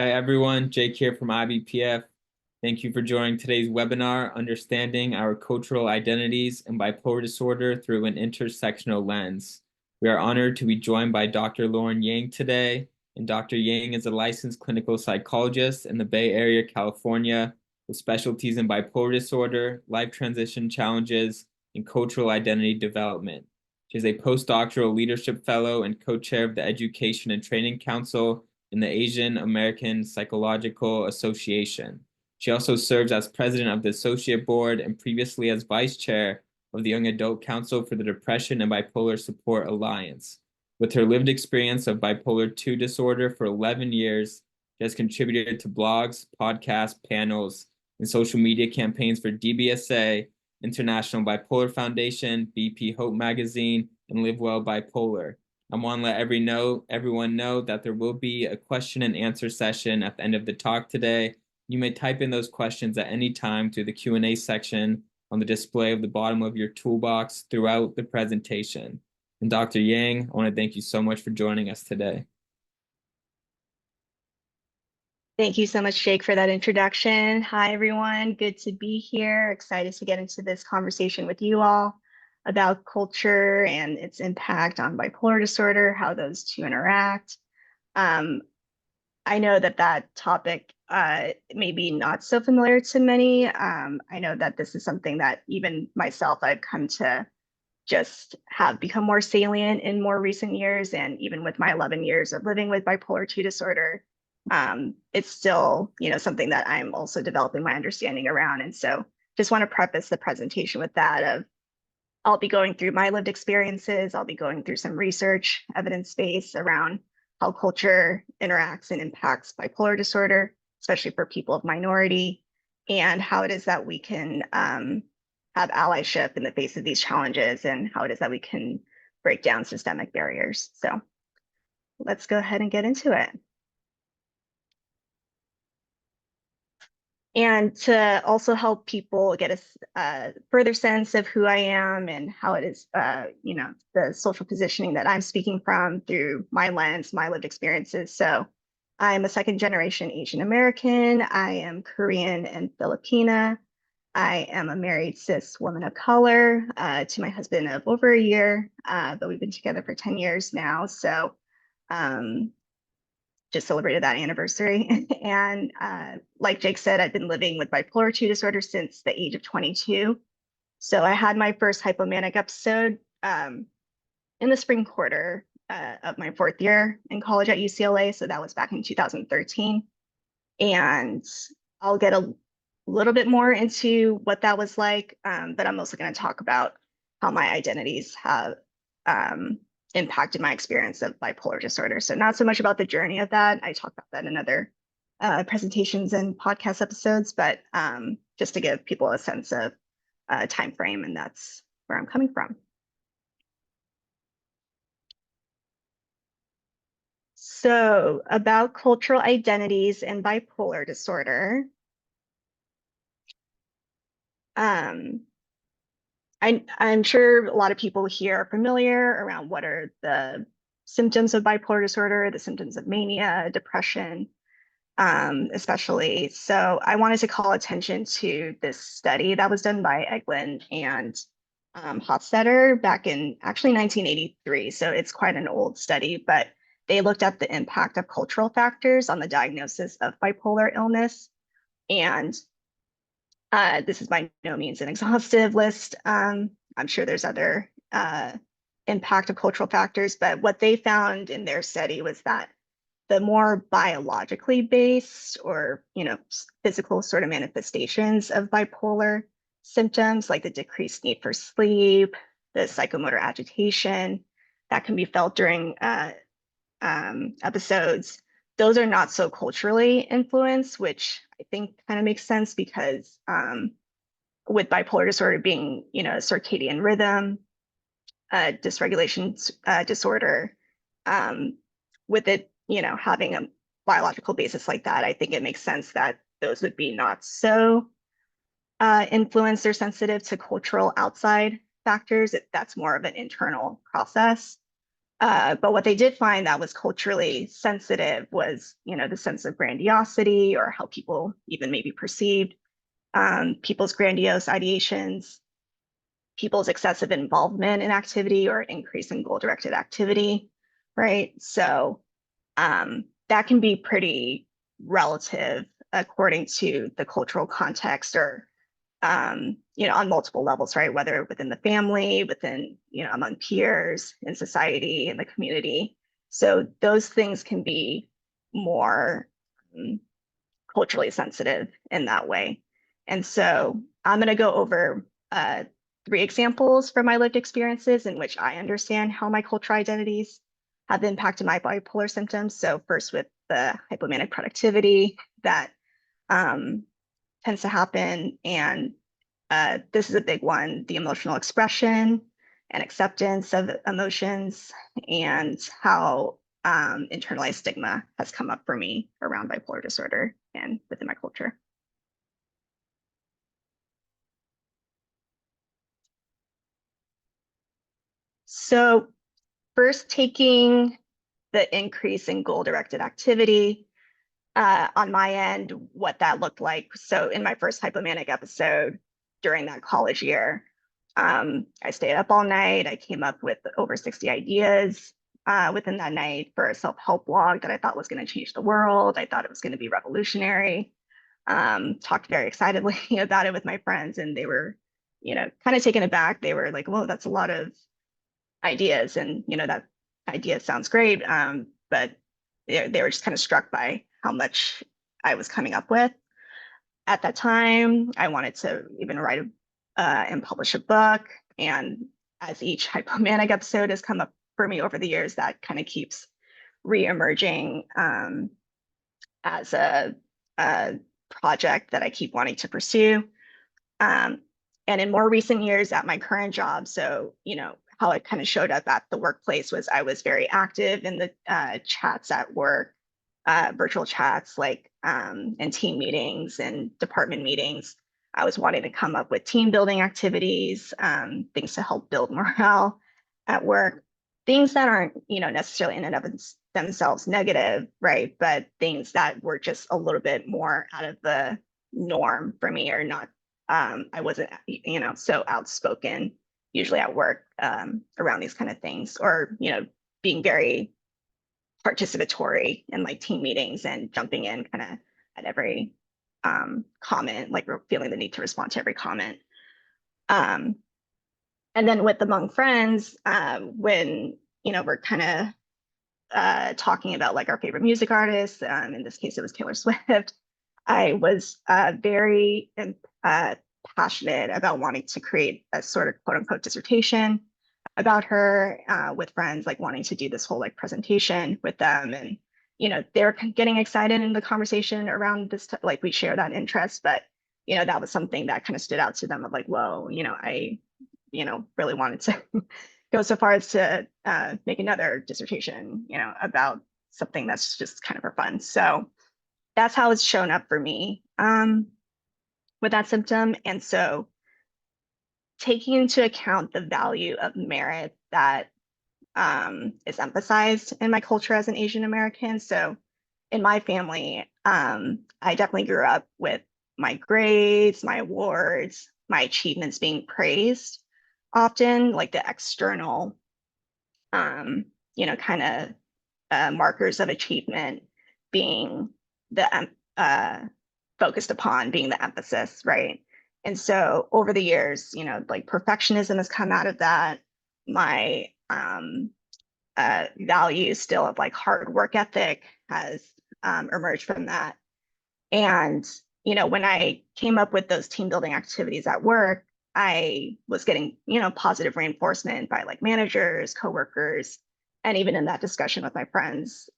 Hi everyone, Jake here from IBPF. Thank you for joining today's webinar, Understanding Our Cultural Identities and Bipolar Disorder Through an Intersectional Lens. We are honored to be joined by Dr. Lauren Yang today, and Dr. Yang is a licensed clinical psychologist in the Bay Area, California, with specialties in bipolar disorder, life transition challenges, and cultural identity development. She is a postdoctoral leadership fellow and co-chair of the Education and Training Council in the Asian American Psychological Association. She also serves as president of the Associate Board and previously as vice chair of the Young Adult Council for the Depression and Bipolar Support Alliance. With her lived experience of bipolar II disorder for 11 years, she has contributed to blogs, podcasts, panels, and social media campaigns for DBSA, International Bipolar Foundation, BP Hope Magazine, and Live Well Bipolar. I want to let everyone know that there will be a question and answer session at the end of the talk today. You may type in those questions at any time through the Q&A section on the display of the bottom of your toolbox throughout the presentation. And Dr. Yang, I want to thank you so much for joining us today. Thank you so much, Jake, for that introduction. Hi, everyone. Good to be here. Excited to get into this conversation with you all about culture and its impact on bipolar disorder, how those two interact. I know that topic may be not so familiar to many. I know that this is something that even myself, I've come to just have become more salient in more recent years. And even with my 11 years of living with bipolar II disorder, it's still, something that I'm also developing my understanding around. And so just want to preface the presentation with that of I'll be going through my lived experiences. I'll be going through some research, evidence-based around how culture interacts and impacts bipolar disorder, especially for people of minority, and how it is that we can have allyship in the face of these challenges and how it is that we can break down systemic barriers. So let's go ahead and get into it. And to also help people get a further sense of who I am and how it is, the social positioning that I'm speaking from through my lens, my lived experiences. So I'm a second generation Asian American. I am Korean and Filipina. I am a married cis woman of color to my husband of over a year, but we've been together for 10 years now. So just celebrated that anniversary. And like Jake said, I've been living with bipolar II disorder since the age of 22. So I had my first hypomanic episode in the spring quarter of my fourth year in college at UCLA. So that was back in 2013. And I'll get a little bit more into what that was like, but I'm mostly going to talk about how my identities have impacted my experience of bipolar disorder. So not so much about the journey of that. I talk about that in other presentations and podcast episodes, but just to give people a sense of time frame, and that's where I'm coming from. So about cultural identities and bipolar disorder. I'm sure a lot of people here are familiar around what are the symptoms of bipolar disorder, the symptoms of mania, depression, especially. So I wanted to call attention to this study that was done by Eglin and Hofstetter back in actually 1983. So it's quite an old study, but they looked at the impact of cultural factors on the diagnosis of bipolar illness. And this is by no means an exhaustive list. I'm sure there's other impact of cultural factors, but what they found in their study was that the more biologically based or physical sort of manifestations of bipolar symptoms, like the decreased need for sleep, the psychomotor agitation that can be felt during episodes, those are not so culturally influenced, which I think kind of makes sense because with bipolar disorder being, a circadian rhythm, dysregulation disorder, with it, having a biological basis like that, I think it makes sense that those would be not so influenced or sensitive to cultural outside factors. That's more of an internal process. But what they did find that was culturally sensitive was, the sense of grandiosity or how people even maybe perceived people's grandiose ideations, people's excessive involvement in activity or increase in goal-directed activity, right? So that can be pretty relative according to the cultural context or on multiple levels, right? Whether within the family, within, among peers, in society, in the community. So those things can be more culturally sensitive in that way. And so I'm going to go over 3 examples from my lived experiences in which I understand how my cultural identities have impacted my bipolar symptoms. So first with the hypomanic productivity that um, tends to happen, and this is a big one, the emotional expression and acceptance of emotions, and how internalized stigma has come up for me around bipolar disorder and within my culture. So first, taking the increase in goal-directed activity, on my end, what that looked like. So in my first hypomanic episode during that college year, I stayed up all night. I came up with over 60 ideas within that night for a self-help blog that I thought was going to change the world. I thought it was going to be revolutionary. Talked very excitedly about it with my friends, and they were, kind of taken aback. They were like, "Whoa, that's a lot of ideas," and that idea sounds great, but they were just kind of struck by how much I was coming up with. At that time, I wanted to even write and publish a book. And as each hypomanic episode has come up for me over the years, that kind of keeps reemerging as a project that I keep wanting to pursue. Um, and in more recent years at my current job, so, how it kind of showed up at the workplace was I was very active in the chats at work, virtual chats, like and team meetings and department meetings. I was wanting to come up with team building activities, things to help build morale at work, things that aren't, necessarily in and of themselves negative, right? But things that were just a little bit more out of the norm for me, or not. I wasn't, so outspoken usually at work around these kind of things, or, being very participatory in like team meetings and jumping in kind of at every comment, like feeling the need to respond to every comment. Um, and then with among friends, when, we're kind of talking about like our favorite music artists, in this case, it was Taylor Swift. I was very passionate about wanting to create a sort of quote unquote dissertation about her with friends, like wanting to do this whole like presentation with them. And, they were getting excited in the conversation around this, like we share that interest, but, that was something that kind of stood out to them of like, whoa, I, really wanted to go so far as to make another dissertation, about something that's just kind of for fun. So that's how it's shown up for me with that symptom. And so taking into account the value of merit that is emphasized in my culture as an Asian American. So in my family, I definitely grew up with my grades, my awards, my achievements being praised often, like the external, kind of markers of achievement being the focused upon, being the emphasis, right? And so over the years, like perfectionism has come out of that. My value still of like hard work ethic has emerged from that. And, when I came up with those team building activities at work, I was getting, positive reinforcement by like managers, coworkers, and even in that discussion with my friends,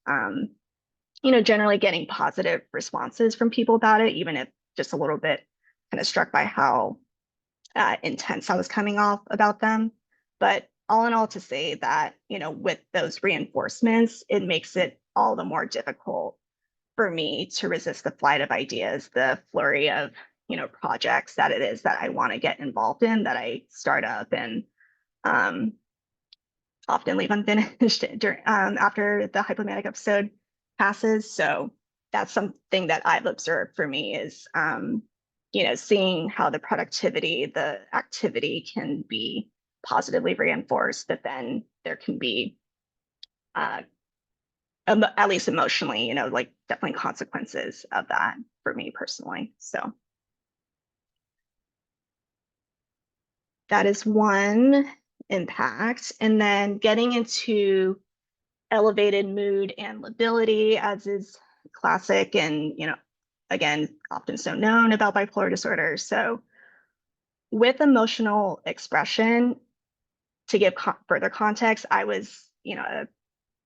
generally getting positive responses from people about it, even if just a little bit kind of struck by how intense I was coming off about them. But all in all, to say that, with those reinforcements, it makes it all the more difficult for me to resist the flight of ideas, the flurry of, projects that it is that I want to get involved in, that I start up. And often leave unfinished after the hypomanic episode passes. So that's something that I've observed for me is, seeing how the productivity, the activity can be positively reinforced, but then there can be, uh, at least emotionally, like definitely consequences of that for me personally. So that is one impact. And then getting into elevated mood and lability, as is classic and, again, often so known about bipolar disorder. So with emotional expression, to give further context, I was, a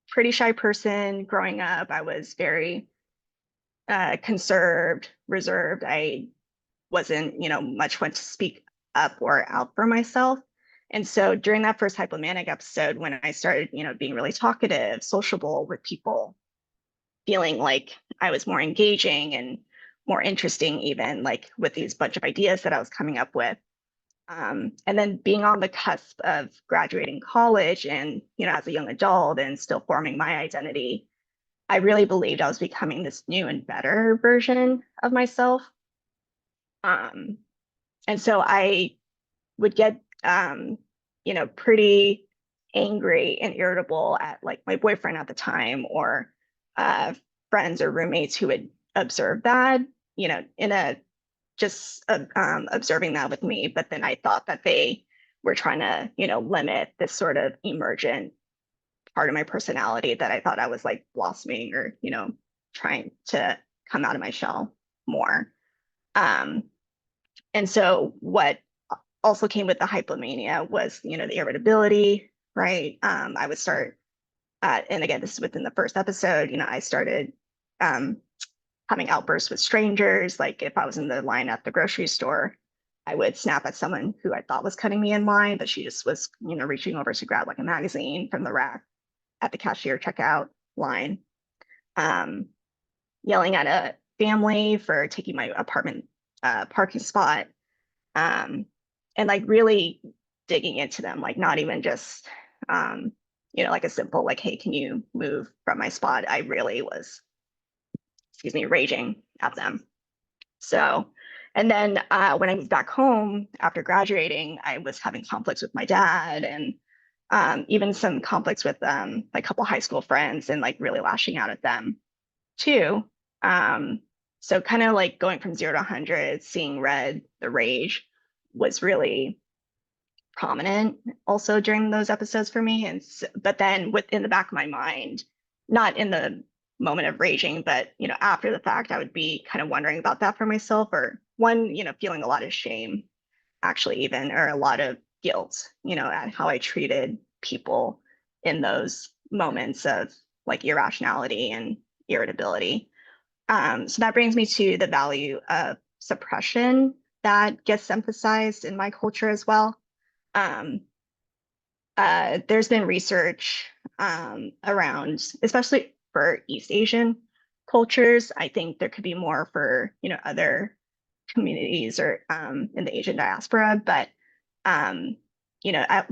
pretty shy person growing up. I was very conserved, reserved. I wasn't, much one to speak up or out for myself. And so during that first hypomanic episode, when I started, being really talkative, sociable with people, feeling like I was more engaging and more interesting, even like with these bunch of ideas that I was coming up with. And then being on the cusp of graduating college and, as a young adult and still forming my identity, I really believed I was becoming this new and better version of myself. Um, and so I would get, pretty angry and irritable at like my boyfriend at the time or uh, friends or roommates who would observe that, in a just observing that with me. But then I thought that they were trying to, limit this sort of emergent part of my personality that I thought I was like blossoming or, trying to come out of my shell more. Um, and so what also came with the hypomania was, the irritability, right? I would start, and again, this is within the first episode, I started um, having outbursts with strangers. Like if I was in the line at the grocery store, I would snap at someone who I thought was cutting me in line, but she just was, reaching over to grab like a magazine from the rack at the cashier checkout line. Um, Yelling at a family for taking my apartment parking spot, um, and like really digging into them, like not even just, like a simple like, hey, can you move from my spot? I really was, excuse me, raging at them. So, and then when I moved back home after graduating, I was having conflicts with my dad and even some conflicts with a couple high school friends and like really lashing out at them too. Um, so kind of like going from 0 to 100, seeing red, the rage was really prominent also during those episodes for me. And but then within the back of my mind, not in the moment of raging, but after the fact, I would be kind of wondering about that for myself, or one, feeling a lot of shame, actually, even, or a lot of guilt, at how I treated people in those moments of like irrationality and irritability. So that brings me to the value of suppression that gets emphasized in my culture as well. Um, there's been research around, especially for East Asian cultures. I think there could be more for other communities or in the Asian diaspora, but um,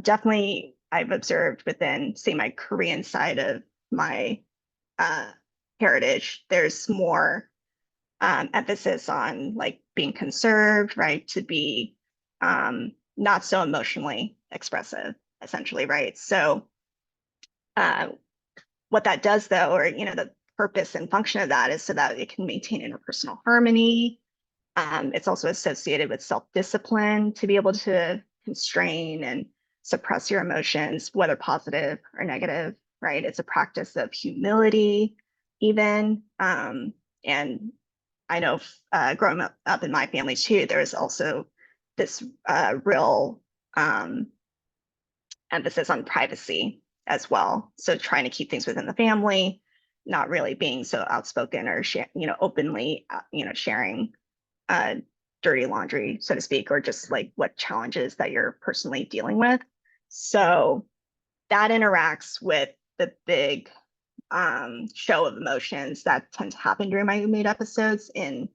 definitely I've observed within, say, my Korean side of my uh, heritage, there's more emphasis on like being conserved, right? To be not so emotionally expressive, essentially, right? So uh, what that does though, or the purpose and function of that is so that it can maintain interpersonal harmony. It's also associated with self-discipline to be able to constrain and suppress your emotions, whether positive or negative, right? It's a practice of humility, even. And I know growing up in my family too, there's also this real emphasis on privacy as well. So trying to keep things within the family, not really being so outspoken or openly, sharing uh, dirty laundry, so to speak, or just like what challenges that you're personally dealing with. So that interacts with the big show of emotions that tend to happen during my mood episodes in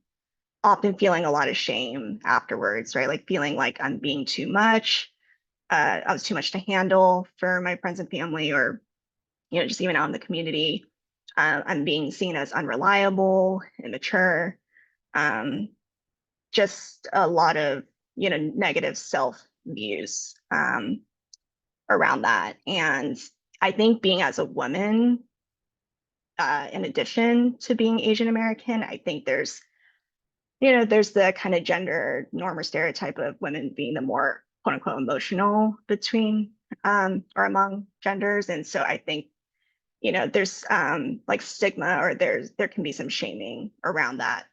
often feeling a lot of shame afterwards, right? Like feeling like I'm being too much, I was too much to handle for my friends and family, or just even out in the community. I'm being seen as unreliable, immature, um, just a lot of negative self views around that. And I think being as a woman, in addition to being Asian American, I think there's the kind of gender norm or stereotype of women being the more quote unquote emotional between or among genders. And so I think, there's like stigma, or there can be some shaming around that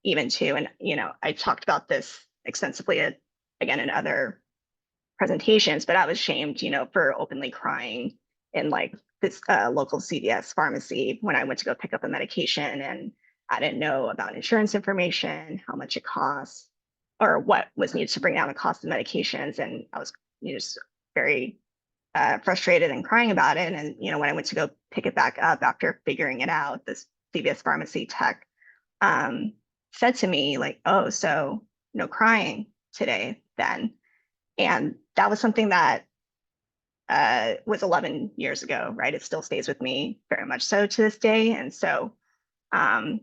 even too. And, I talked about this extensively again in other presentations, but I was shamed, for openly crying in like this local CVS pharmacy when I went to go pick up a medication, and I didn't know about insurance information, how much it costs, or what was needed to bring down the cost of medications. And I was just very frustrated and crying about it. And when I went to go pick it back up after figuring it out, this CVS pharmacy tech um, said to me like, "Oh, so no crying today then." And that was something that was 11 years ago, right? It still stays with me very much so to this day. And so um,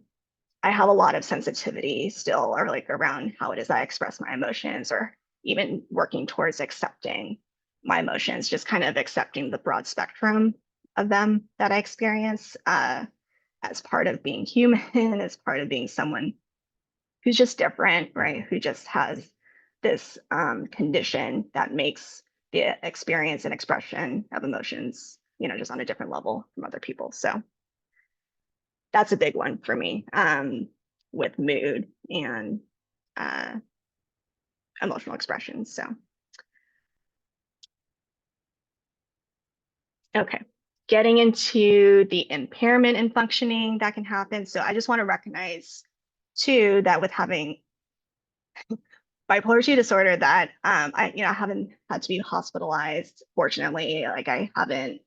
I have a lot of sensitivity still, or like around how it is I express my emotions, or even working towards accepting my emotions, just kind of accepting the broad spectrum of them that I experience as part of being human, as part of being someone who's just different, right? Who just has this condition that makes the experience and expression of emotions, just on a different level from other people. So that's a big one for me with mood and uh, emotional expressions. So, okay. Getting into the impairment in functioning that can happen. So I just want to recognize too that with having bipolar 2 disorder, that I haven't had to be hospitalized, fortunately. Like I haven't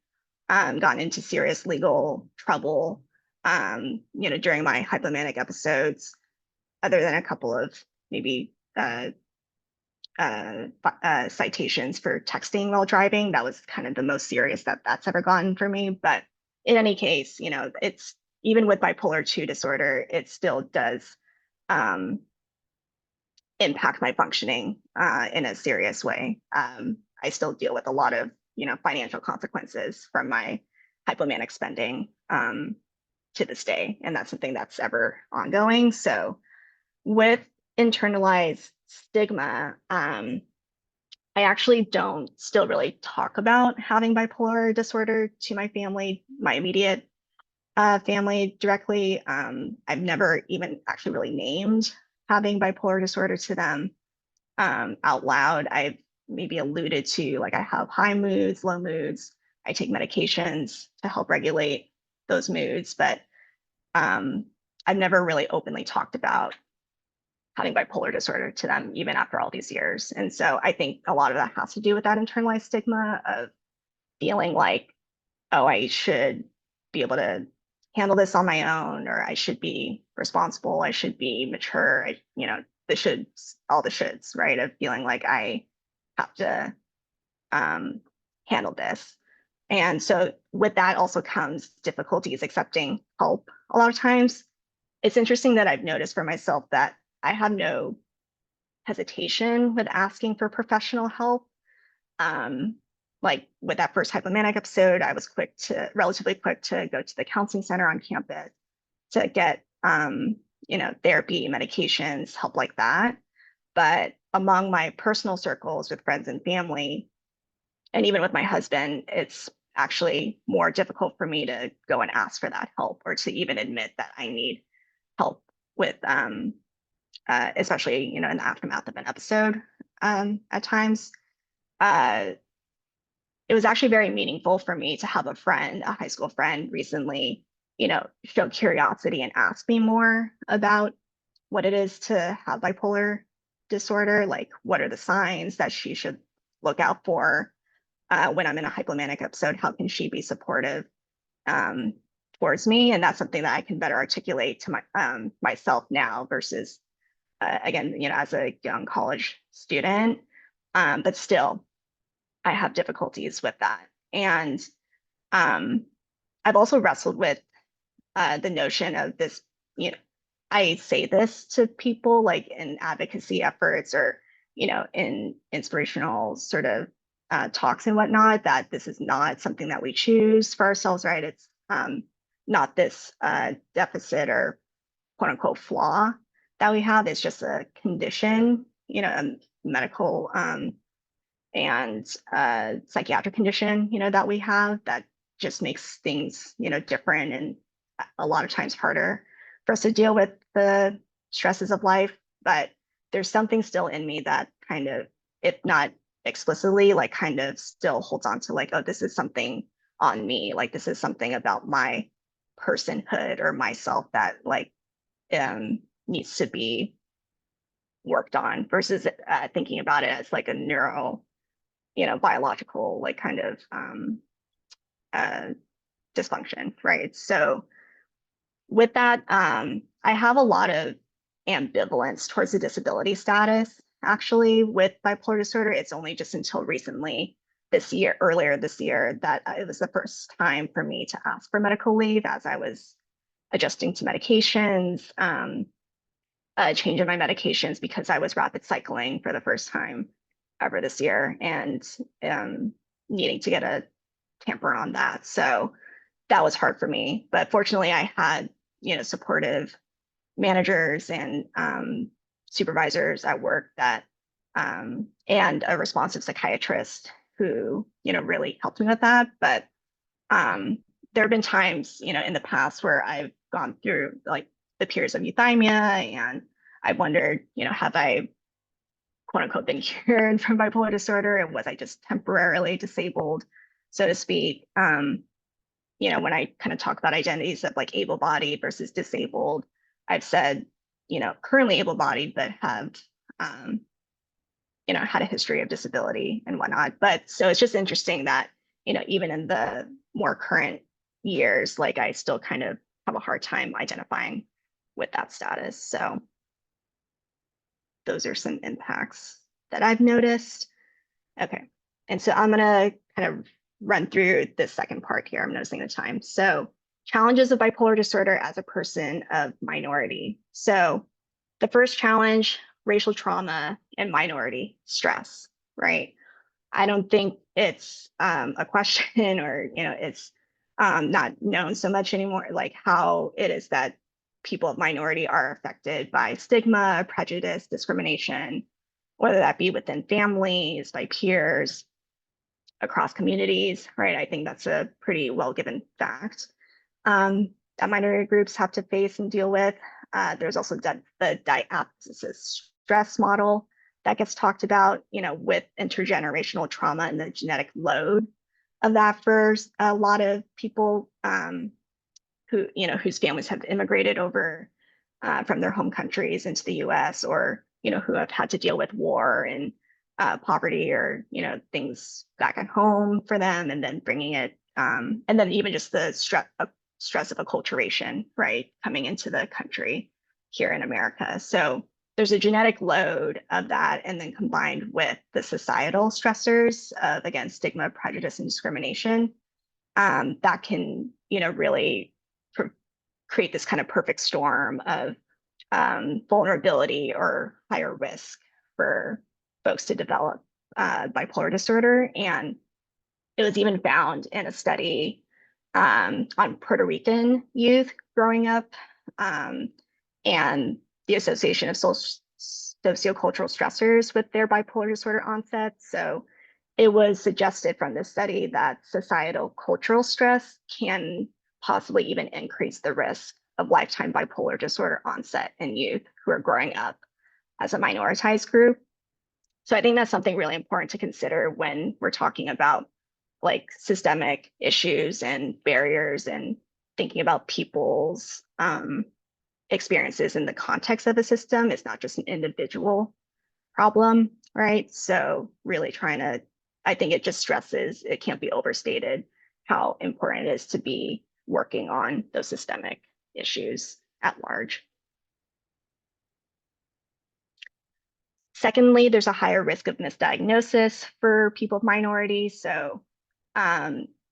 gotten into serious legal trouble during my hypomanic episodes, other than a couple of maybe citations for texting while driving. That was kind of the most serious that's ever gotten for me. But in any case, it's even with bipolar 2 disorder, it still does um, impact my functioning in a serious way. I still deal with a lot of financial consequences from my hypomanic spending to this day, and that's something that's ever ongoing. So with internalized stigma, I actually don't still really talk about having bipolar disorder to my family, my immediate family directly. I've never even actually really named having bipolar disorder to them out loud. I've maybe alluded to like I have high moods, low moods. I take medications to help regulate those moods, but um, I've never really openly talked about having bipolar disorder to them, even after all these years. And so I think a lot of that has to do with that internalized stigma of feeling like, oh, I should be able to handle this on my own, or I should be responsible, I should be mature, the shoulds, all the shoulds, right? Of feeling like I have to um, handle this. And so with that also comes difficulties accepting help a lot of times. It's interesting that I've noticed for myself that I have no hesitation with asking for professional help. Um, like with that first hypomanic episode, I was relatively quick to go to the counseling center on campus to get, therapy, medications, help like that. But among my personal circles with friends and family, and even with my husband, it's actually more difficult for me to go and ask for that help, or to even admit that I need help with, especially, in the aftermath of an episode at times. Uh, it was actually very meaningful for me to have a friend, a high school friend recently, show curiosity and ask me more about what it is to have bipolar disorder. Like, what are the signs that she should look out for when I'm in a hypomanic episode? How can she be supportive um, towards me? And that's something that I can better articulate to myself now versus, again, as a young college student. But still, I have difficulties with that. And I've also wrestled with the notion of this, I say this to people like in advocacy efforts or, in inspirational sort of talks and whatnot, that this is not something that we choose for ourselves, right? It's not this deficit or quote unquote flaw that we have. It's just a condition, a medical and psychiatric condition, that we have that just makes things, different and a lot of times harder for us to deal with the stresses of life. But there's something still in me that kind of, if not explicitly, like kind of still holds on to like, oh, this is something on me. Like this is something about my personhood or myself that like needs to be worked on versus thinking about it as like a neuro, biological like kind of uh, dysfunction, right? So with that, I have a lot of ambivalence towards the disability status. Actually, with bipolar disorder, it's only just until recently earlier this year, that it was the first time for me to ask for medical leave as I was adjusting to medications, a change in my medications because I was rapid cycling for the first time ever this year and needing to get a tamper on that. So that was hard for me. But fortunately, I had, supportive managers and supervisors at work that, and a responsive psychiatrist who, really helped me with that. But there have been times, in the past where I've gone through like the periods of euthymia and I wondered, have I quote unquote been cured from bipolar disorder and was I just temporarily disabled, so to speak? When I kind of talk about identities of like able-bodied versus disabled, I've said, currently able-bodied, but have, had a history of disability and whatnot. But so it's just interesting that, even in the more current years, like I still kind of have a hard time identifying with that status. So those are some impacts that I've noticed. Okay. And so I'm going to kind of run through this second part here. I'm noticing the time. So challenges of bipolar disorder as a person of minority. So the first challenge, racial trauma and minority stress, right? I don't think it's a question or, it's not known so much anymore, like how it is that people of minority are affected by stigma, prejudice, discrimination, whether that be within families, by peers, across communities, right? I think that's a pretty well given fact that minority groups have to face and deal with. There's also the diathesis stress model that gets talked about, with intergenerational trauma and the genetic load of that for a lot of people who, whose families have immigrated over from their home countries into the US or, who have had to deal with war and poverty or, things back at home for them and then bringing it, and then even just the stress of acculturation, right, coming into the country here in America. So there's a genetic load of that, and then combined with the societal stressors of, again, stigma, prejudice, and discrimination, that can, really create this kind of perfect storm of vulnerability or higher risk for folks to develop bipolar disorder. And it was even found in a study on Puerto Rican youth growing up and the association of sociocultural stressors with their bipolar disorder onset. So it was suggested from this study that societal cultural stress can possibly even increase the risk of lifetime bipolar disorder onset in youth who are growing up as a minoritized group. So I think that's something really important to consider when we're talking about like systemic issues and barriers and thinking about people's experiences in the context of a system. It's not just an individual problem, right? So really trying to, I think it just stresses, it can't be overstated how important it is to be working on those systemic issues at large. Secondly, there's a higher risk of misdiagnosis for people of minorities. So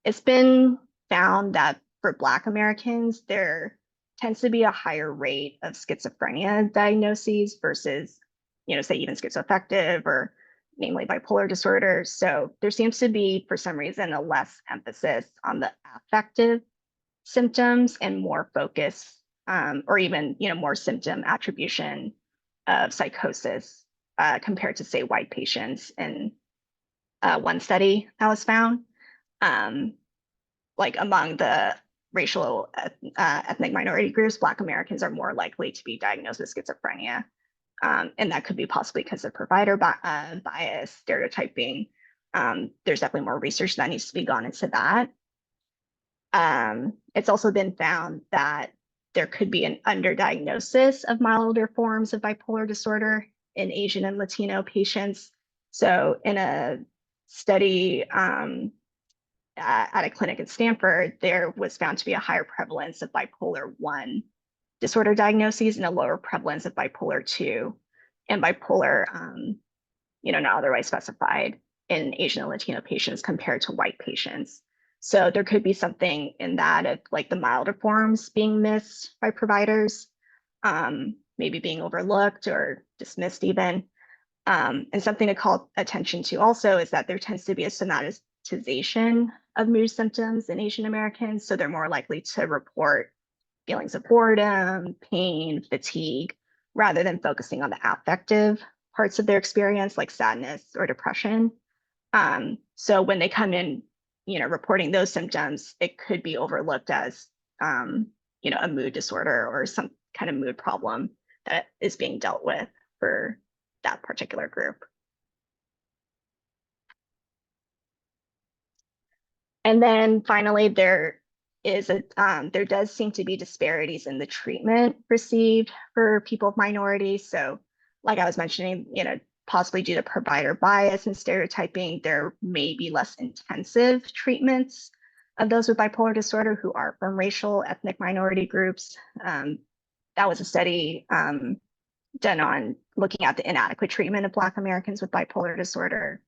it's been found that for Black Americans, there tends to be a higher rate of schizophrenia diagnoses versus, say even schizoaffective or namely bipolar disorder. So there seems to be, for some reason, a less emphasis on the affective symptoms and more focus, or even, more symptom attribution of psychosis compared to, say, white patients in one study that was found. Like among the racial ethnic minority groups, Black Americans are more likely to be diagnosed with schizophrenia. And that could be possibly because of provider bias, stereotyping. There's definitely more research that needs to be gone into that. It's also been found that there could be an underdiagnosis of milder forms of bipolar disorder in Asian and Latino patients. So in a study at a clinic in Stanford, there was found to be a higher prevalence of bipolar 1 disorder diagnoses and a lower prevalence of bipolar 2 and bipolar, not otherwise specified in Asian and Latino patients compared to white patients. So there could be something in that of like the milder forms being missed by providers, maybe being overlooked or dismissed even. And something to call attention to also is that there tends to be a somatization of mood symptoms in Asian Americans. So they're more likely to report feelings of boredom, pain, fatigue, rather than focusing on the affective parts of their experience, like sadness or depression. So when they come in, reporting those symptoms, it could be overlooked as, a mood disorder or some kind of mood problem that is being dealt with for that particular group. And then finally, there does seem to be disparities in the treatment received for people of minorities. So like I was mentioning, possibly due to provider bias and stereotyping, there may be less intensive treatments of those with bipolar disorder who are from racial ethnic minority groups. That was a study done on looking at the inadequate treatment of Black Americans with bipolar disorder.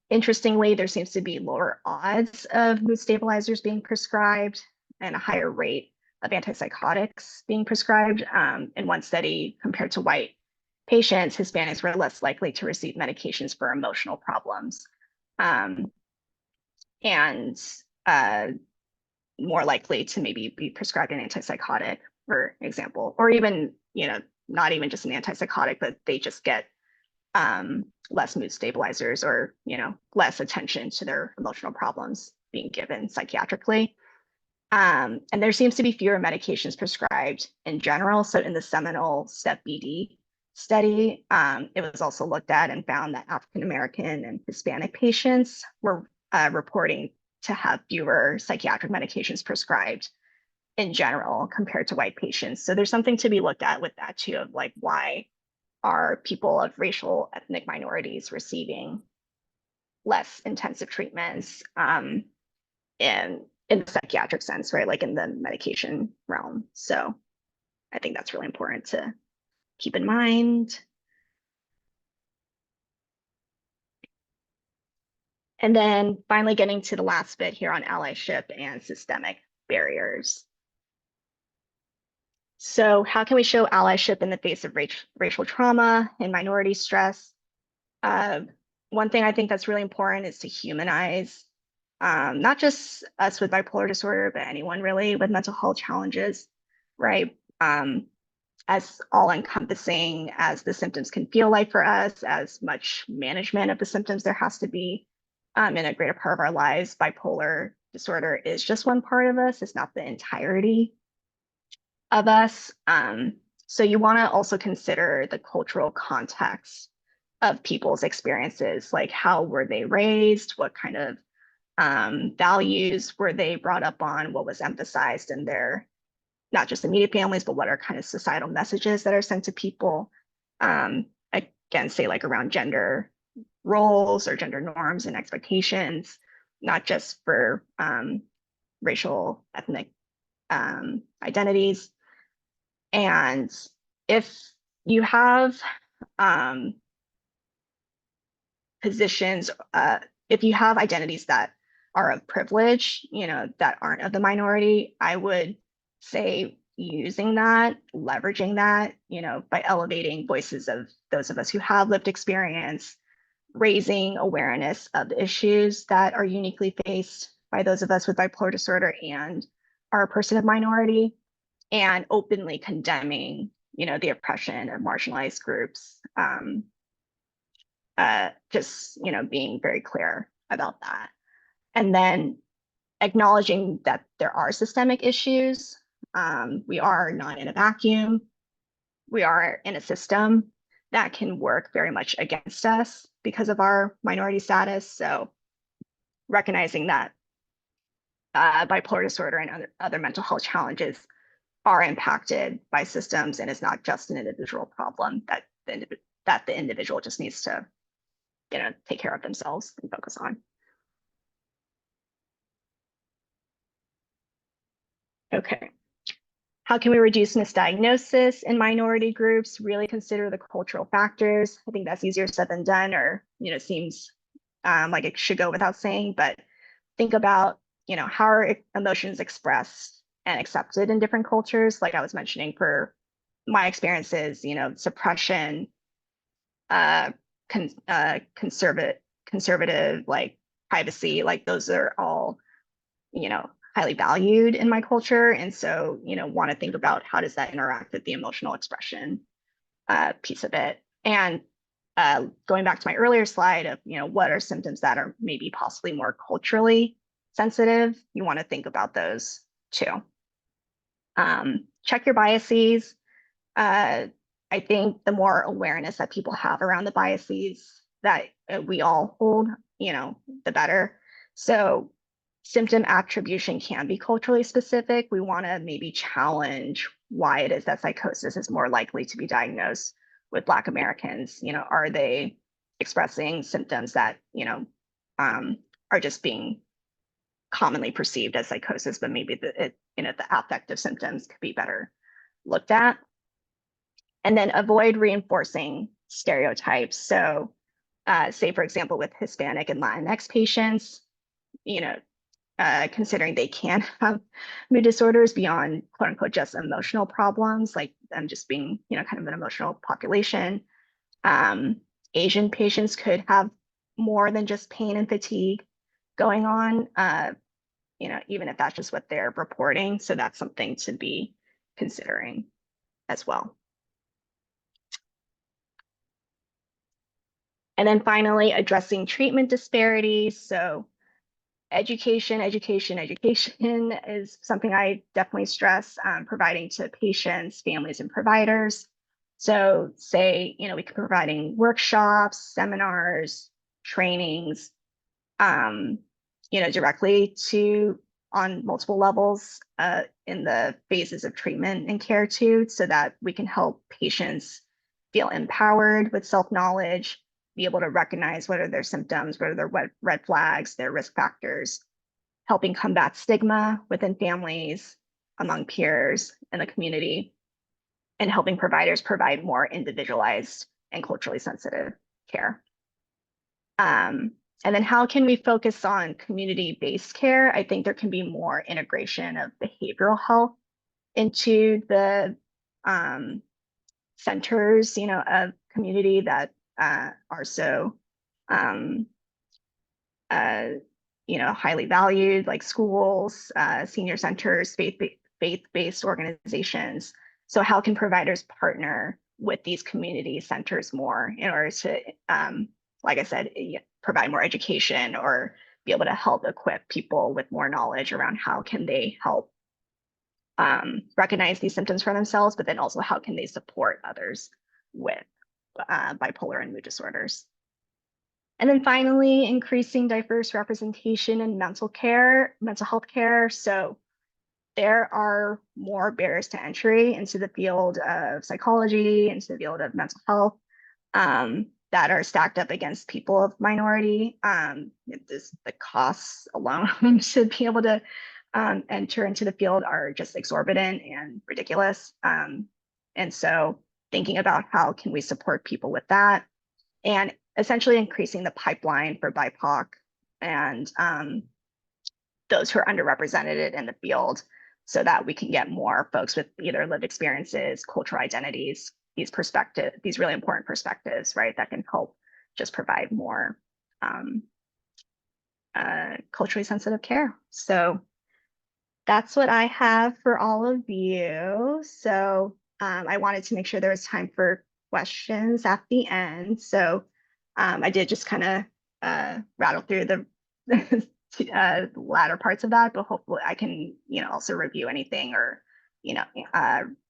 Interestingly, there seems to be lower odds of mood stabilizers being prescribed and a higher rate of antipsychotics being prescribed. In one study, compared to white patients, Hispanics were less likely to receive medications for emotional problems, and more likely to maybe be prescribed an antipsychotic, for example, or even, not even just an antipsychotic, but they just get less mood stabilizers or, less attention to their emotional problems being given psychiatrically. And there seems to be fewer medications prescribed in general. So in the seminal STEP BD study, it was also looked at and found that African American and Hispanic patients were reporting to have fewer psychiatric medications prescribed in general compared to white patients. So there's something to be looked at with that too, of like why are people of racial ethnic minorities receiving less intensive treatments in the psychiatric sense, right? Like in the medication realm. So I think that's really important to keep in mind. And then finally getting to the last bit here on allyship and systemic barriers. So how can we show allyship in the face of racial trauma and minority stress? One thing I think that's really important is to humanize not just us with bipolar disorder, but anyone really with mental health challenges, right? As all encompassing as the symptoms can feel like for us, as much management of the symptoms there has to be in a greater part of our lives. Bipolar disorder is just one part of us, it's not the entirety of us. So you want to also consider the cultural context of people's experiences, like how were they raised, what kind of values were they brought up on, what was emphasized in their, not just immediate families, but what are kind of societal messages that are sent to people. Again, say like around gender roles or gender norms and expectations, not just for racial, ethnic identities. And if you have positions, if you have identities that are of privilege, that aren't of the minority, I would say using that, leveraging that, by elevating voices of those of us who have lived experience, raising awareness of the issues that are uniquely faced by those of us with bipolar disorder and are a person of minority, and openly condemning, the oppression of marginalized groups. Just, being very clear about that. And then acknowledging that there are systemic issues. We are not in a vacuum. We are in a system that can work very much against us because of our minority status. So recognizing that bipolar disorder and other mental health challenges are impacted by systems, and it's not just an individual problem that the individual just needs to, take care of themselves and focus on. Okay. How can we reduce misdiagnosis in minority groups? Really consider the cultural factors. I think that's easier said than done, or seems like it should go without saying. But think about how are emotions expressed and accepted in different cultures. Like I was mentioning, for my experiences, suppression, conservative, like privacy, like those are all highly valued in my culture. And so, want to think about how does that interact with the emotional expression piece of it. And going back to my earlier slide of, what are symptoms that are maybe possibly more culturally sensitive, you want to think about those too. Check your biases. I think the more awareness that people have around the biases that we all hold, the better. So symptom attribution can be culturally specific. We want to maybe challenge why it is that psychosis is more likely to be diagnosed with Black Americans. Are they expressing symptoms that, are just being commonly perceived as psychosis, but maybe the affective symptoms could be better looked at. And then avoid reinforcing stereotypes. So say, for example, with Hispanic and Latinx patients, considering they can have mood disorders beyond quote unquote just emotional problems, like them just being, kind of an emotional population. Asian patients could have more than just pain and fatigue going on, even if that's just what they're reporting. So that's something to be considering as well. And then finally, addressing treatment disparities. So education is something I definitely stress, providing to patients, families, and providers. So say, we could be providing workshops, seminars, trainings, directly to on multiple levels in the phases of treatment and care too, so that we can help patients feel empowered with self-knowledge, be able to recognize what are their symptoms, what are their red flags, their risk factors, helping combat stigma within families, among peers in the community, and helping providers provide more individualized and culturally sensitive care. And then how can we focus on community-based care? I think there can be more integration of behavioral health into the centers, of community that are so, highly valued, like schools, senior centers, faith-based organizations. So how can providers partner with these community centers more in order to, like I said, provide more education or be able to help equip people with more knowledge around how can they help recognize these symptoms for themselves, but then also how can they support others with bipolar and mood disorders. And then finally, increasing diverse representation in mental health care. So there are more barriers to entry into the field of psychology, into the field of mental health, that are stacked up against people of minority. The costs alone to be able to enter into the field are just exorbitant and ridiculous. And so thinking about how can we support people with that, and essentially increasing the pipeline for BIPOC and those who are underrepresented in the field so that we can get more folks with either lived experiences, cultural identities, these really important perspectives, right, that can help just provide more um, culturally sensitive care. So that's what I have for all of you. So I wanted to make sure there was time for questions at the end. So I did just kind of rattle through the latter parts of that, but hopefully I can, also review anything or,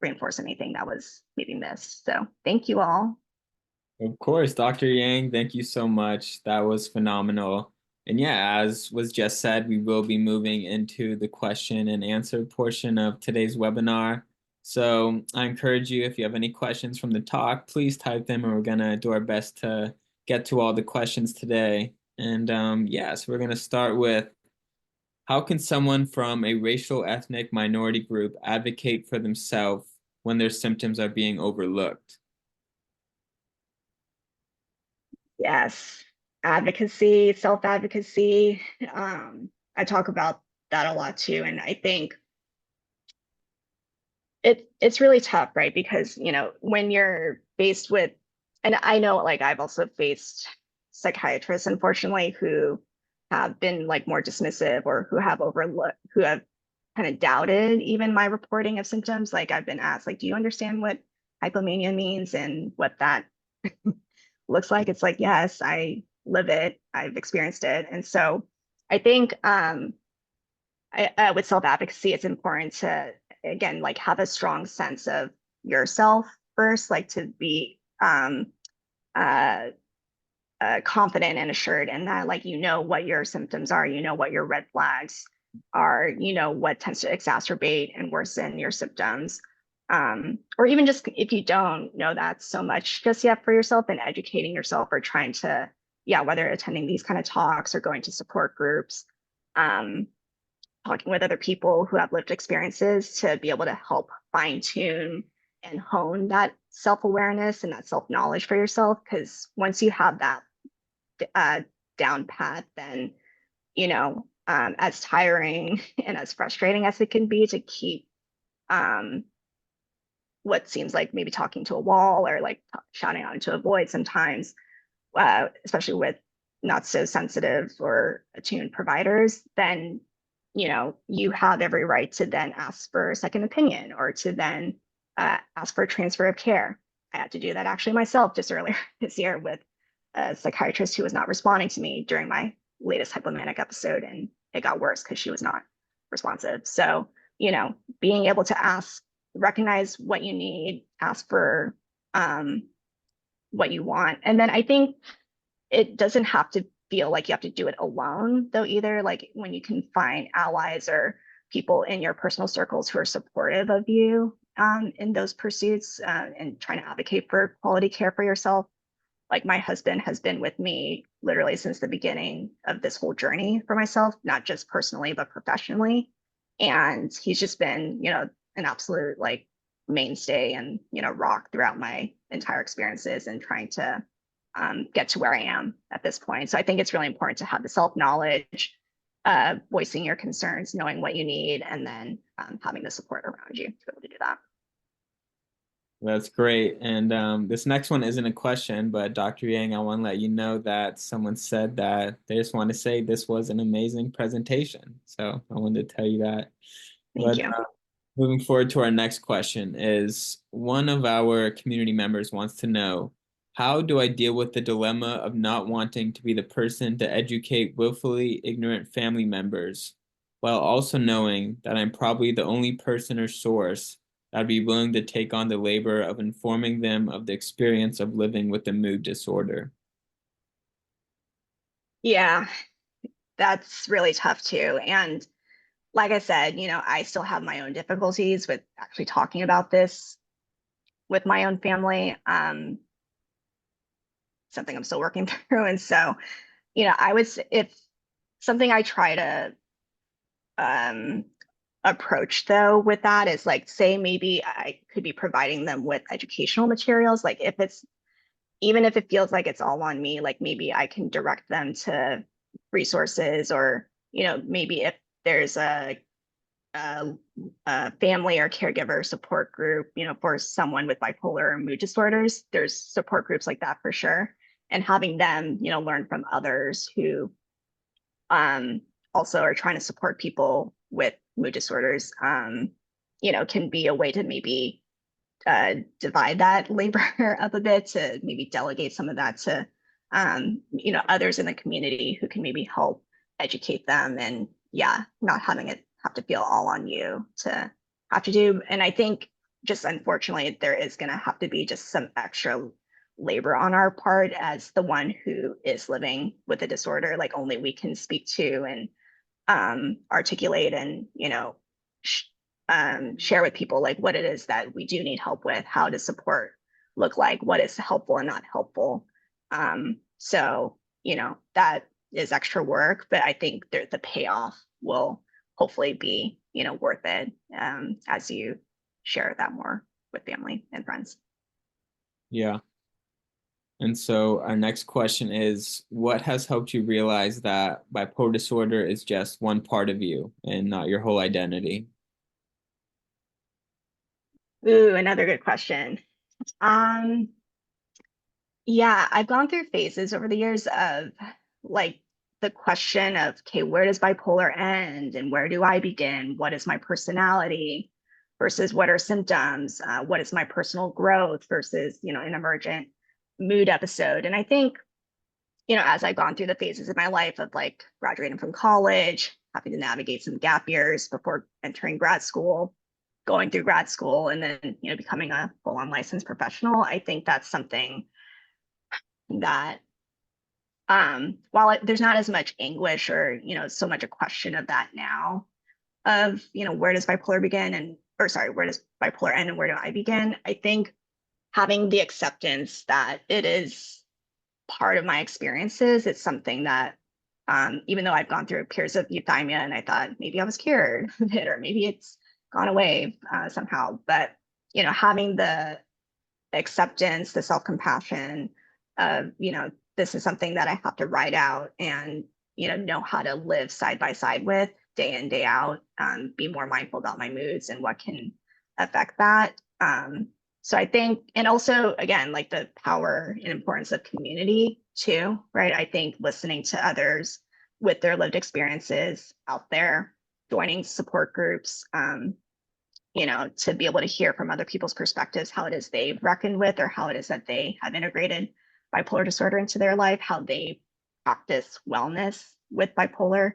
reinforce anything that was maybe missed. So thank you all. Of course, Dr. Yang, thank you so much. That was phenomenal. And yeah, as was just said, we will be moving into the question and answer portion of today's webinar. So I encourage you, if you have any questions from the talk, please type them and we're gonna do our best to get to all the questions today. And yes, we're gonna start with, how can someone from a racial ethnic minority group advocate for themselves when their symptoms are being overlooked? Yes, advocacy, self-advocacy. I talk about that a lot too. And I think it's really tough, right? Because, when you're faced with, and I know like I've also faced psychiatrists, unfortunately, who have been like more dismissive or who have kind of doubted even my reporting of symptoms. Like I've been asked, like, do you understand what hypomania means and what that looks like? It's like, yes, I live it, I've experienced it. And so I think with self-advocacy, it's important to, again, like have a strong sense of yourself first, like to be uh, confident and assured in that, like, what your symptoms are, what your red flags are, what tends to exacerbate and worsen your symptoms. Or even just if you don't know that so much just yet for yourself, and educating yourself or trying to, yeah, whether attending these kind of talks or going to support groups, um, talking with other people who have lived experiences to be able to help fine tune and hone that self awareness and that self knowledge for yourself. Because once you have that uh, down pat, then, as tiring and as frustrating as it can be to keep um, what seems like maybe talking to a wall or like shouting out into a void sometimes, especially with not so sensitive or attuned providers, then you have every right to then ask for a second opinion or to then ask for a transfer of care. I had to do that actually myself just earlier this year with a psychiatrist who was not responding to me during my latest hypomanic episode, and it got worse because she was not responsive. So, being able to recognize what you need, ask for um, what you want. And then I think it doesn't have to feel like you have to do it alone, though, either. Like when you can find allies or people in your personal circles who are supportive of you in those pursuits and trying to advocate for quality care for yourself. Like my husband has been with me literally since the beginning of this whole journey for myself, not just personally, but professionally. And he's just been, an absolute like mainstay and, rock throughout my entire experiences and trying to get to where I am at this point. So I think it's really important to have the self-knowledge, voicing your concerns, knowing what you need, and then having the support around you to be able to do that. That's great. And this next one isn't a question, but Dr. Yang, I want to let you know that someone said that they just want to say this was an amazing presentation. So I wanted to tell you that. Thank But you. moving forward to our next question is, one of our community members wants to know, how do I deal with the dilemma of not wanting to be the person to educate willfully ignorant family members while also knowing that I'm probably the only person or source that'd be willing to take on the labor of informing them of the experience of living with a mood disorder? Yeah, that's really tough too. And like I said, I still have my own difficulties with actually talking about this with my own family. Something I'm still working through. And so, I would say it's something I try to um, approach though with that is like, say maybe I could be providing them with educational materials. Like if it's, even if it feels like it's all on me, like maybe I can direct them to resources, or, maybe if there's a, a family or caregiver support group, for someone with bipolar or mood disorders, there's support groups like that for sure. And having them, learn from others who um, also are trying to support people with mood disorders, can be a way to maybe divide that labor up a bit, to maybe delegate some of that to others in the community who can maybe help educate them, and yeah, not having it have to feel all on you to have to do. And I think just unfortunately there is going to have to be just some extra labor on our part as the one who is living with a disorder, like only we can speak to and articulate and share with people like what it is that we do need help with, how does support look like, what is helpful and not helpful. So that is extra work, but I think the payoff will hopefully be worth it, as you share that more with family and friends. Yeah. And so our next question is, what has helped you realize that bipolar disorder is just one part of you and not your whole identity? Ooh, another good question. Um, Yeah, I've gone through phases over the years of like the question of, okay, where does bipolar end and where do I begin? What is my personality versus what are symptoms? What is my personal growth versus, an emergent mood episode? And I think, as I've gone through the phases of my life of like graduating from college, having to navigate some gap years before entering grad school, going through grad school, and then, becoming a full-on licensed professional, I think that's something that while there's not as much anguish or so much a question of that now, of where does bipolar begin, and or sorry, where does bipolar end and where do I begin, I think having the acceptance that it is part of my experiences, it's something that even though I've gone through periods of euthymia and I thought maybe I was cured of it or maybe it's gone away somehow, but having the acceptance, the self-compassion of, this is something that I have to write out and, know how to live side by side with day in, day out, be more mindful about my moods and what can affect that. So I think, and also again, like the power and importance of community too, right? I think listening to others with their lived experiences out there, joining support groups, to be able to hear from other people's perspectives, how it is they've reckoned with, or how it is that they have integrated bipolar disorder into their life, how they practice wellness with bipolar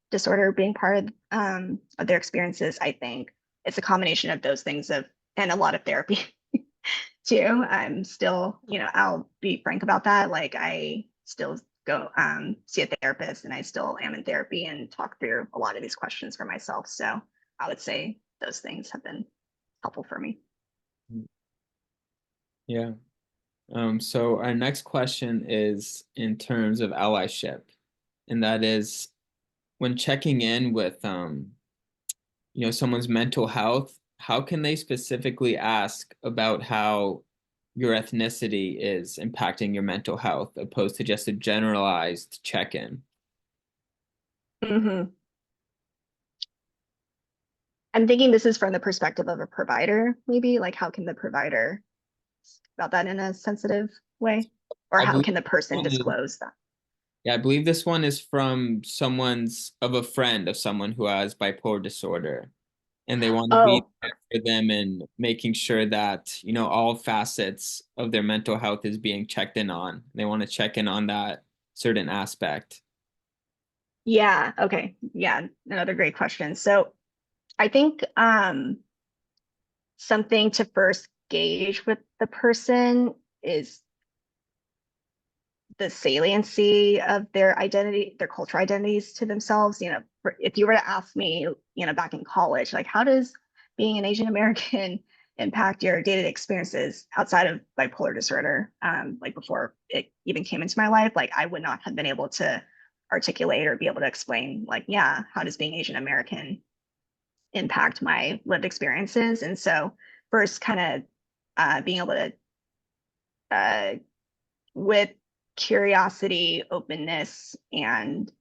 disorder being part of their experiences. I think it's a combination of those things and a lot of therapy too. I'm still, I'll be frank about that. Like I still go see a therapist and I still am in therapy and talk through a lot of these questions for myself. So I would say those things have been helpful for me. Yeah. So our next question is in terms of allyship, and that is when checking in with someone's mental health, how can they specifically ask about how your ethnicity is impacting your mental health, opposed to just a generalized check-in? Hmm. I'm thinking this is from the perspective of a provider, maybe like how can the provider about that in a sensitive way, or I how believe can the this person one is, disclose that? yeah, I believe this one is from a friend of someone who has bipolar disorder, and they want to be Oh, there for them and making sure that, all facets of their mental health is being checked in on. They want to check in on that certain aspect. yeah, okay, yeah, another great question. So I think something to first gauge with the person is the saliency of their identity, their cultural identities to themselves. If you were to ask me, back in college, like, how does being an Asian American impact your day-to-day experiences outside of bipolar disorder? Like before it even came into my life, like I would not have been able to articulate or be able to explain, like, yeah, how does being Asian American impact my lived experiences. And so first kind of being able to with curiosity, openness, and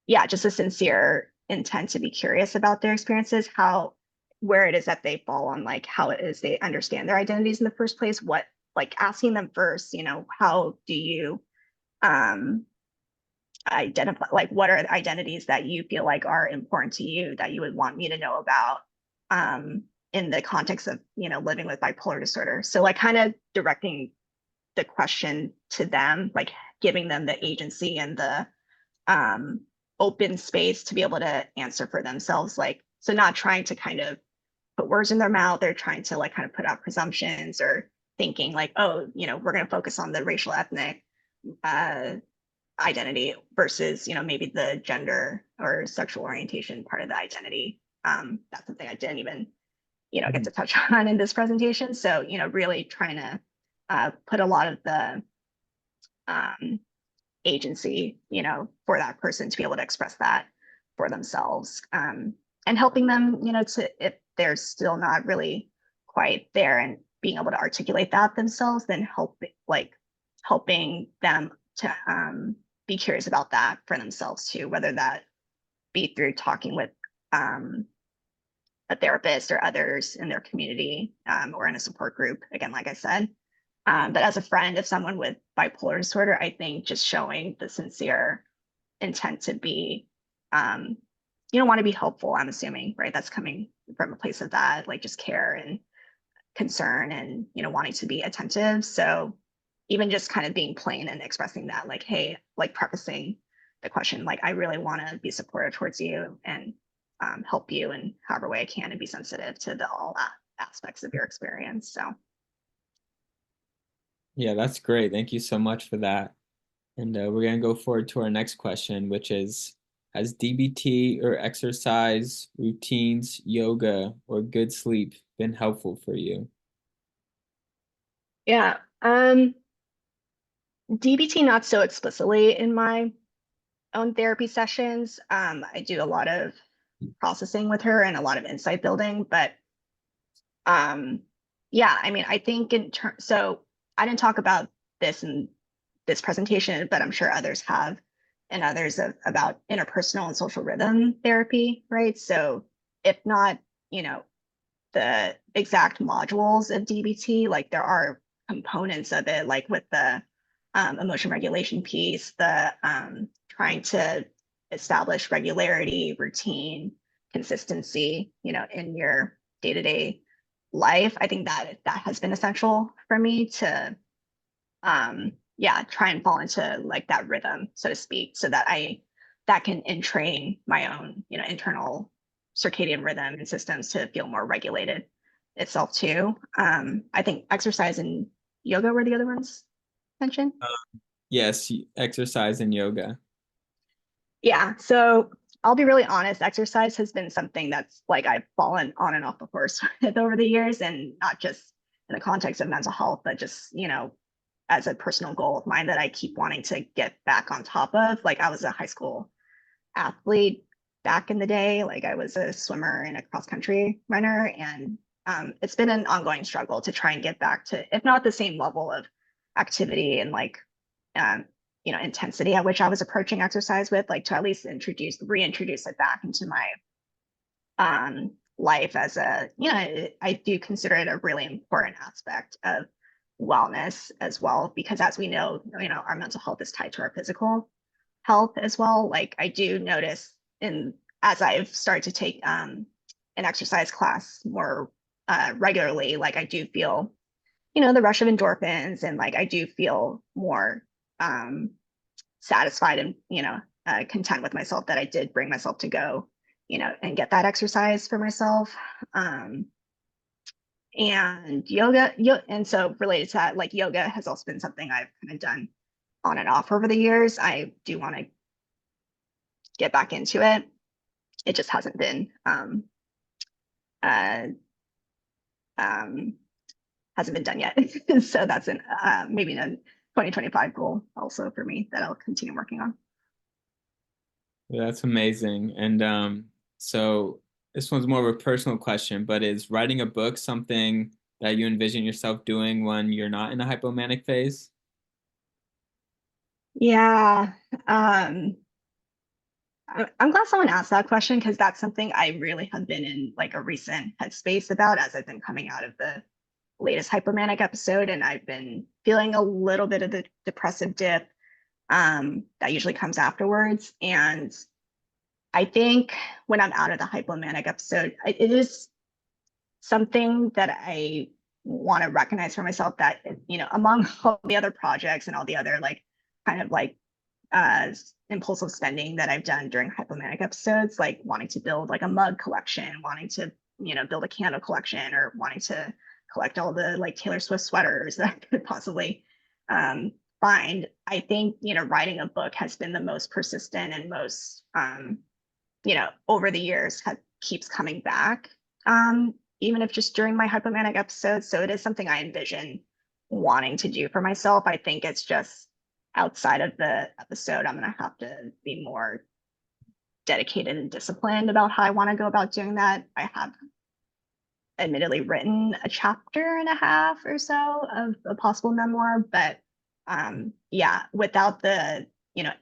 yeah, just a sincere intent to be curious about their experiences, how where it is that they fall on like how it is they understand their identities in the first place, what like asking them first, how do you um identify, like what are the identities that you feel like are important to you that you would want me to know about um in the context of living with bipolar disorder. So like kind of directing the question to them, like giving them the agency and the um, open space to be able to answer for themselves. Like, so not trying to kind of put words in their mouth. They're trying to like kind of put out presumptions or thinking like, oh, we're going to focus on the racial ethnic uh, identity versus, maybe the gender or sexual orientation part of the identity. That's something I didn't even, get Mhm. to touch on in this presentation. So, really trying to put a lot of the um, agency, for that person to be able to express that for themselves. And helping them, to if they're still not really quite there and being able to articulate that themselves, then helping them to be curious about that for themselves too, whether that be through talking with um, a therapist or others in their community or in a support group. Again, like I said, but as a friend of someone with bipolar disorder, I think just showing the sincere intent to be, um, want to be helpful, I'm assuming, right? That's coming from a place of that, like just care and concern and, wanting to be attentive. So even just kind of being plain and expressing that, like, hey, like prefacing the question, like, I really want to be supportive towards you and help you in however way I can and be sensitive to all aspects of your experience. So Yeah, that's great. Thank you so much for that. And we're going to go forward to our next question, which is, has DBT or exercise, routines, yoga, or good sleep been helpful for you? yeah, DBT not so explicitly in my own therapy sessions. I do a lot of processing with her and a lot of insight building, but um, yeah, I mean, I think in terms, so I didn't talk about this in this presentation, but I'm sure others have, and others about interpersonal and social rhythm therapy, right? So if not, you know, the exact modules of DBT, like there are components of it, like with the emotion regulation piece, the trying to establish regularity, routine, consistency, in your day-to-day life. I think that has been essential for me to yeah, try and fall into like that rhythm, so to speak, so that that can entrain my own, internal circadian rhythm and systems to feel more regulated itself too. I think exercise and yoga were the other ones mentioned. Yes, exercise and yoga. Yeah, so I'll be really honest, exercise has been something that's like I've fallen on and off the horse with over the years, and not just in the context of mental health, but just, as a personal goal of mine that I keep wanting to get back on top of. Like I was a high school athlete back in the day. Like I was a swimmer and a cross country runner. And it's been an ongoing struggle to try and get back to, if not the same level of activity and like, um, intensity at which I was approaching exercise with, like to at least reintroduce it back into my life as a, I do consider it a really important aspect of wellness as well, because as we know, our mental health is tied to our physical health as well. Like I do notice in as I've started to take an exercise class more regularly, like I do feel, the rush of endorphins, and like I do feel more um, satisfied and content with myself that I did bring myself to go, and get that exercise for myself. Um, and and so related to that, like yoga has also been something I've kind of done on and off over the years. I do want to get back into it. It just hasn't been uh, um, hasn't been done yet. So that's an maybe a 2025 goal also for me that I'll continue working on. Yeah, that's amazing. And So this one's more of a personal question, but is writing a book something that you envision yourself doing when you're not in a hypomanic phase? Yeah. Um, I'm glad someone asked that question because that's something I really have been in like a recent headspace about as I've been coming out of the latest hypomanic episode, and I've been feeling a little bit of the depressive dip that usually comes afterwards. And I think when I'm out of the hypomanic episode, it is something that I want to recognize for myself that, among all the other projects and all the other like kind of like uh, impulsive spending that I've done during hypomanic episodes, like wanting to build like a mug collection, wanting to, build a candle collection, or wanting to collect all the like Taylor Swift sweaters that I could possibly find. I think, writing a book has been the most persistent and most, over the years keeps coming back. Even if just during my hypomanic episodes. So it is something I envision wanting to do for myself. I think it's just outside of the episode, I'm going to have to be more dedicated and disciplined about how I want to go about doing that. I have admittedly written a chapter and a half or so of a possible memoir, but yeah, without the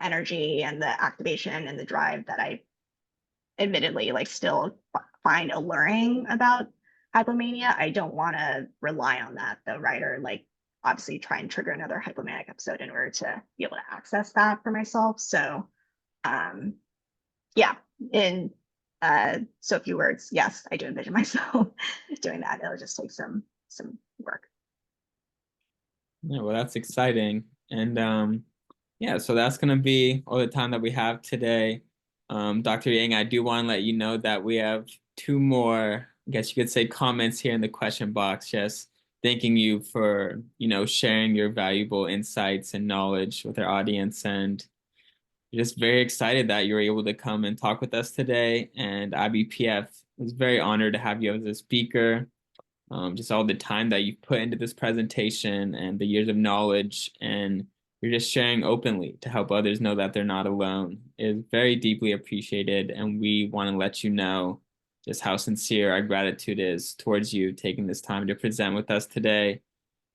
energy and the activation and the drive that I admittedly like still find alluring about hypomania, I don't want to rely on that though, right? Or like obviously try and trigger another hypomanic episode in order to be able to access that for myself. So um yeah, in so few words, yes, I do envision myself doing that. It'll just take some work. Yeah, well, that's exciting. And yeah, so that's gonna be all the time that we have today. Dr. Yang, I do want to let you know that we have two more, I guess you could say, comments here in the question box, just thanking you for, sharing your valuable insights and knowledge with our audience. And just very excited that you were able to come and talk with us today. And IBPF is very honored to have you as a speaker. Just all the time that you've put into this presentation and the years of knowledge, and you're just sharing openly to help others know that they're not alone is very deeply appreciated. And we want to let you know just how sincere our gratitude is towards you taking this time to present with us today.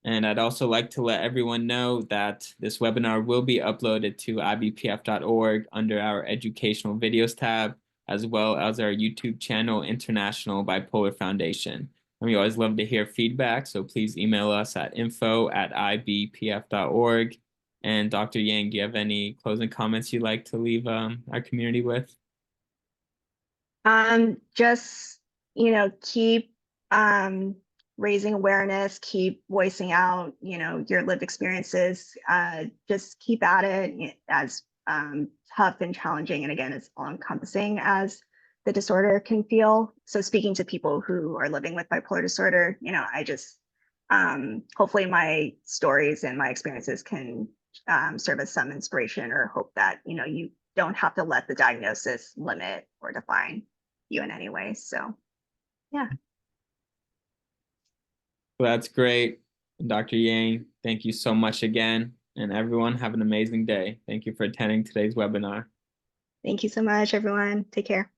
And I'd also like to let everyone know that this webinar will be uploaded to ibpf.org under our educational videos tab, as well as our YouTube channel, International Bipolar Foundation. And we always love to hear feedback, so please email us at info@ibpf.org. And Dr. Yang, do you have any closing comments you'd like to leave our community with? Just, keep raising awareness, keep voicing out, your lived experiences. Just keep at it as tough and challenging, and again, as all-encompassing as the disorder can feel. So speaking to people who are living with bipolar disorder, I just hopefully my stories and my experiences can serve as some inspiration or hope that, you don't have to let the diagnosis limit or define you in any way. So, yeah. Well, that's great. And Dr. Yang, thank you so much again. And everyone, have an amazing day. Thank you for attending today's webinar. Thank you so much, everyone. Take care.